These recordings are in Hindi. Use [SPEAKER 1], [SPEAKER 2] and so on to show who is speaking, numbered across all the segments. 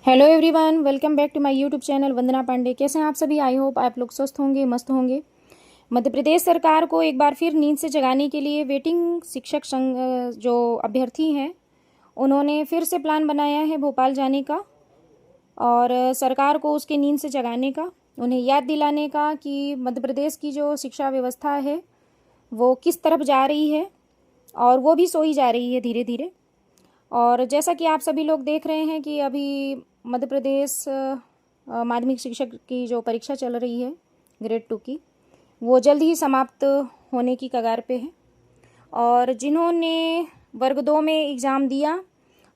[SPEAKER 1] Hello everyone, welcome back to my YouTube channel Vandana Pandey. कैसे हैं आप सभी? आई होप आप लोग स्वस्थ होंगे, मस्त होंगे। मध्य प्रदेश सरकार को एक बार फिर नींद से जगाने के लिए वेटिंग शिक्षक संघ जो अभ्यर्थी हैं उन्होंने फिर से प्लान बनाया है भोपाल जाने का और सरकार को उसके नींद से जगाने का, उन्हें याद दिलाने का कि मध्य प्रदेश की जो शिक्षा व्यवस्था है वो किस तरफ जा रही है और वो भी सोई जा रही है धीरे धीरे। और जैसा कि आप सभी लोग देख रहे हैं कि अभी मध्य प्रदेश माध्यमिक शिक्षक की जो परीक्षा चल रही है ग्रेड 2 की, वो जल्द ही समाप्त होने की कगार पे है। और जिन्होंने वर्ग 2 में एग्ज़ाम दिया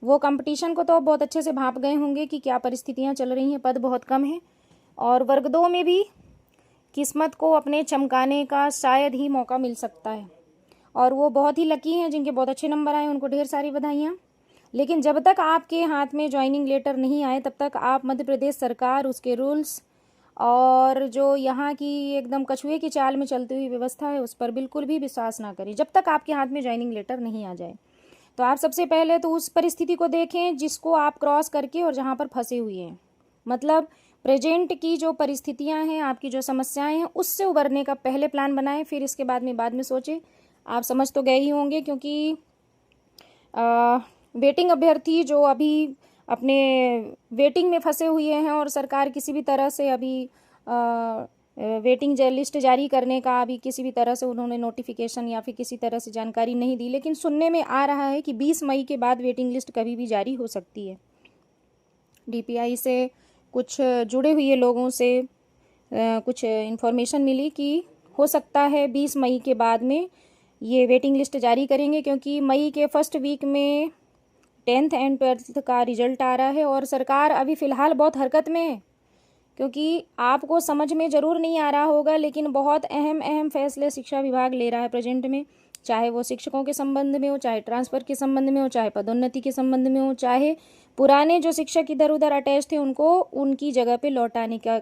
[SPEAKER 1] वो कंपटीशन को तो बहुत अच्छे से भांप गए होंगे कि क्या परिस्थितियां चल रही हैं, पद बहुत कम हैं। और वर्ग 2 में भी किस्मत को अपने चमकाने का शायद ही मौका मिल सकता है और वो बहुत ही लकी हैं जिनके बहुत अच्छे नंबर आए, उनको ढेर सारी बधाइयाँ। लेकिन जब तक आपके हाथ में ज्वाइनिंग लेटर नहीं आए तब तक आप मध्य प्रदेश सरकार, उसके रूल्स और जो यहाँ की एकदम कछुए की चाल में चलती हुई व्यवस्था है उस पर बिल्कुल भी विश्वास ना करें जब तक आपके हाथ में ज्वाइनिंग लेटर नहीं आ जाए। तो आप सबसे पहले तो उस परिस्थिति को देखें जिसको आप क्रॉस करके और जहाँ पर फंसे हुए हैं, मतलब प्रेजेंट की जो परिस्थितियाँ हैं, आपकी जो समस्याएं हैं, उससे उबरने का पहले प्लान बनाएं, फिर इसके बाद में सोचें। आप समझ तो गए ही होंगे क्योंकि वेटिंग अभ्यर्थी जो अभी अपने वेटिंग में फंसे हुए हैं और सरकार किसी भी तरह से अभी वेटिंग लिस्ट जारी करने का अभी किसी भी तरह से उन्होंने नोटिफिकेशन या फिर किसी तरह से जानकारी नहीं दी, लेकिन सुनने में आ रहा है कि 20 मई के बाद वेटिंग लिस्ट कभी भी जारी हो सकती है। डीपीआई से कुछ जुड़े हुए लोगों से कुछ इन्फॉर्मेशन मिली कि हो सकता है 20 मई के बाद में ये वेटिंग लिस्ट जारी करेंगे, क्योंकि मई के फर्स्ट वीक में 10th एंड 12th का रिजल्ट आ रहा है और सरकार अभी फ़िलहाल बहुत हरकत में है। क्योंकि आपको समझ में ज़रूर नहीं आ रहा होगा लेकिन बहुत अहम फैसले शिक्षा विभाग ले रहा है प्रेजेंट में, चाहे वो शिक्षकों के संबंध में हो, चाहे ट्रांसफ़र के संबंध में हो, चाहे पदोन्नति के संबंध में हो, चाहे पुराने जो शिक्षक इधर उधर अटैच थे उनको उनकी जगह पे लौटाने का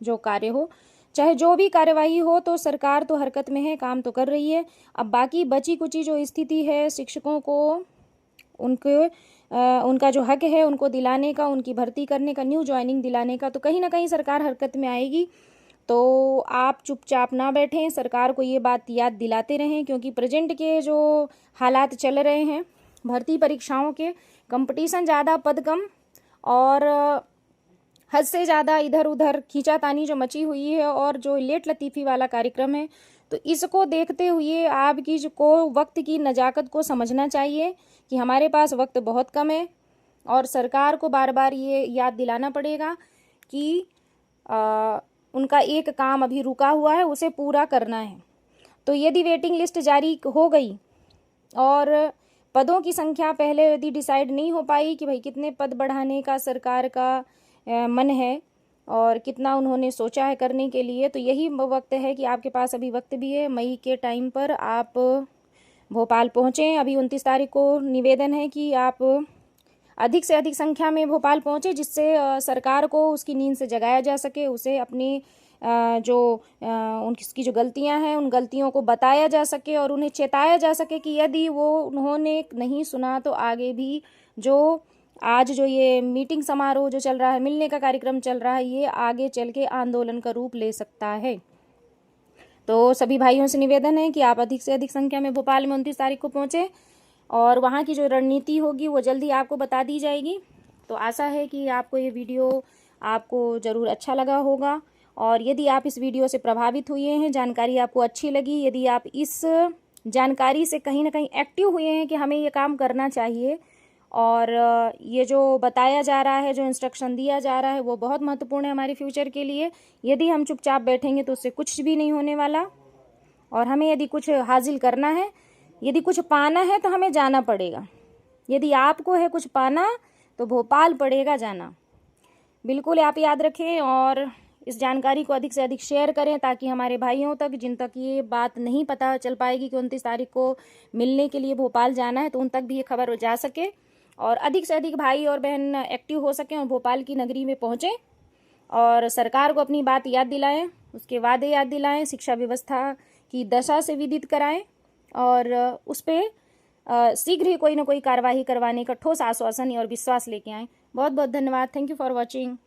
[SPEAKER 1] जो कार्य हो, चाहे जो भी कार्यवाही हो, तो सरकार तो हरकत में है, काम तो कर रही है। अब बाकी बची कुची जो स्थिति है शिक्षकों को उनका जो हक है उनको दिलाने का, उनकी भर्ती करने का, न्यू ज्वाइनिंग दिलाने का, तो कहीं ना कहीं सरकार हरकत में आएगी। तो आप चुपचाप ना बैठें, सरकार को ये बात याद दिलाते रहें, क्योंकि प्रेजेंट के जो हालात चल रहे हैं भर्ती परीक्षाओं के, कंपटीशन ज़्यादा, पद कम और हद से ज़्यादा इधर उधर खींचातानी जो मची हुई है और जो लेट लतीफ़ी वाला कार्यक्रम है, तो इसको देखते हुए आपकी जो को वक्त की नज़ाकत को समझना चाहिए कि हमारे पास वक्त बहुत कम है और सरकार को बार बार ये याद दिलाना पड़ेगा कि उनका एक काम अभी रुका हुआ है, उसे पूरा करना है। तो यदि वेटिंग लिस्ट जारी हो गई और पदों की संख्या पहले यदि डिसाइड नहीं हो पाई कि भाई कितने पद बढ़ाने का सरकार का मन है और कितना उन्होंने सोचा है करने के लिए, तो यही वक्त है कि आपके पास अभी वक्त भी है। मई के टाइम पर आप भोपाल पहुँचें। अभी 29 तारीख को निवेदन है कि आप अधिक से अधिक संख्या में भोपाल पहुँचे, जिससे सरकार को उसकी नींद से जगाया जा सके, उसे अपनी उनकी जो गलतियां हैं उन गलतियों को बताया जा सके और उन्हें चेताया जा सके कि यदि वो उन्होंने नहीं सुना तो आगे भी जो आज जो ये मीटिंग समारोह जो चल रहा है, मिलने का कार्यक्रम चल रहा है, ये आगे चल के आंदोलन का रूप ले सकता है। तो सभी भाइयों से निवेदन है कि आप अधिक से अधिक संख्या में भोपाल में 29 तारीख को पहुँचें और वहाँ की जो रणनीति होगी वो जल्दी आपको बता दी जाएगी। तो आशा है कि आपको ये वीडियो आपको ज़रूर अच्छा लगा होगा और यदि आप इस वीडियो से प्रभावित हुए हैं, जानकारी आपको अच्छी लगी, यदि आप इस जानकारी से कहीं ना कहीं एक्टिव हुए हैं कि हमें ये काम करना चाहिए और ये जो बताया जा रहा है, जो इंस्ट्रक्शन दिया जा रहा है वो बहुत महत्वपूर्ण है हमारे फ्यूचर के लिए। यदि हम चुपचाप बैठेंगे तो उससे कुछ भी नहीं होने वाला और हमें यदि कुछ हासिल करना है, यदि कुछ पाना है तो हमें जाना पड़ेगा। यदि आपको है कुछ पाना तो भोपाल पड़ेगा जाना। बिल्कुल आप याद रखें और इस जानकारी को अधिक से अधिक शेयर करें ताकि हमारे भाइयों तक, जिन तक ये बात नहीं पता चल पाएगी कि 29 तारीख को मिलने के लिए भोपाल जाना है, तो उन तक भी ये खबर जा सके और अधिक से अधिक भाई और बहन एक्टिव हो सकें और भोपाल की नगरी में पहुँचें और सरकार को अपनी बात याद दिलाएं, उसके वादे याद दिलाएं, शिक्षा व्यवस्था की दशा से विदित कराएं और उस पर शीघ्र ही कोई ना कोई कार्यवाही करवाने का ठोस आश्वासन और विश्वास लेके आएं। बहुत बहुत धन्यवाद। Thank you for watching.